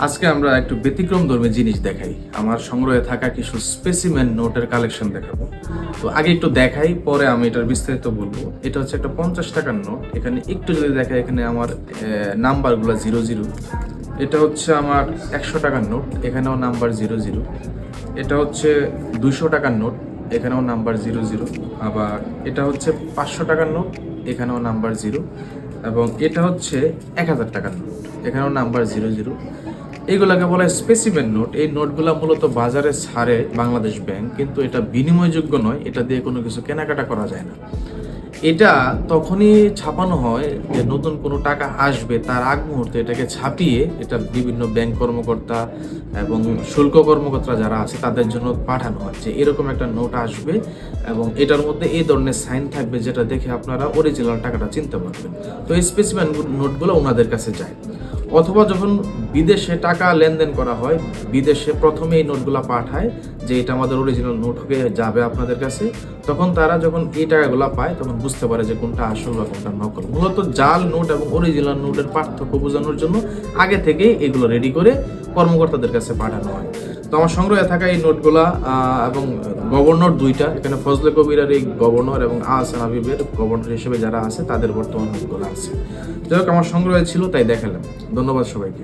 আজকে আমরা একটু ব্যতিক্রমধর্মী জিনিস দেখাই। আমার সংগ্রহে থাকা কিছু স্পেসিমেন নোটের কালেকশন দেখাবো। তো আগে একটু দেখাই, পরে আমি এটার বিস্তারিত বলবো। এটা হচ্ছে একটা 50 টাকার নোট। এখানে একটু যদি দেখাই, এখানে আমার নাম্বারগুলো 00। এটা হচ্ছে আমার 100 টাকার নোট, এখানেও নাম্বার 00। এটা হচ্ছে 200 টাকার নোট, এখানেও নাম্বার 00। আবার এটা হচ্ছে 500 টাকার নোট, এখানেও নাম্বার 0। এবং এটা হচ্ছে 1000 টাকার নোট, এখানেও নাম্বার 00। এইগুলাকে বলা হয় স্পেসিমেন নোট। এই নোটগুলো মূলত বাজারে ছাড়ে বাংলাদেশ ব্যাংক, কিন্তু এটা বিনিময়যোগ্য নয়, এটা দিয়ে কোনো কিছু কেনাকাটা করা যায় না। এটা তখনই ছাপানো হয় যে নতুন কোনো টাকা আসবে তার আগ মুহূর্তে এটাকে ছাপিয়ে এটা বিভিন্ন ব্যাংক কর্মকর্তা এবং শুল্ক কর্মকর্তা যারা আছে তাদের জন্য পাঠানো হয় যে এরকম একটা নোট আসবে এবং এটার মধ্যে এই ধরনের সাইন থাকবে যেটা দেখে আপনারা অরিজিনাল টাকাটা চিনতে পারবেন। তো এই স্পেসিমেন নোটগুলো ওনাদের কাছে যায়। অথবা যখন বিদেশে টাকা লেনদেন করা হয়, বিদেশে প্রথমে এই নোটগুলো পাঠায় যে এটা আমাদের অরিজিনাল নোট হয়ে যাবে আপনাদের কাছে। তখন তারা যখন এই টাকাগুলো পায় তখন বুঝতে পারে যে কোনটা আসল বা কোনটা নকল। মূলত জাল নোট এবং অরিজিনাল নোটের পার্থক্য বোঝানোর জন্য আগে থেকেই এগুলো রেডি করে কর্মকর্তাদের কাছে পাঠানো হয়। তো আমার সংগ্রহে থাকা এই নোটগুলা এবং গভর্নর দুইটা, এখানে ফজলে কবিরের এই গভর্নর এবং আহসান হাবিবের গভর্নর হিসেবে যারা আছে তাদের বর্তমান নোটগুলো আছে। যাই হোক, আমার সংগ্রহে ছিল তাই দেখালাম। ধন্যবাদ সবাইকে।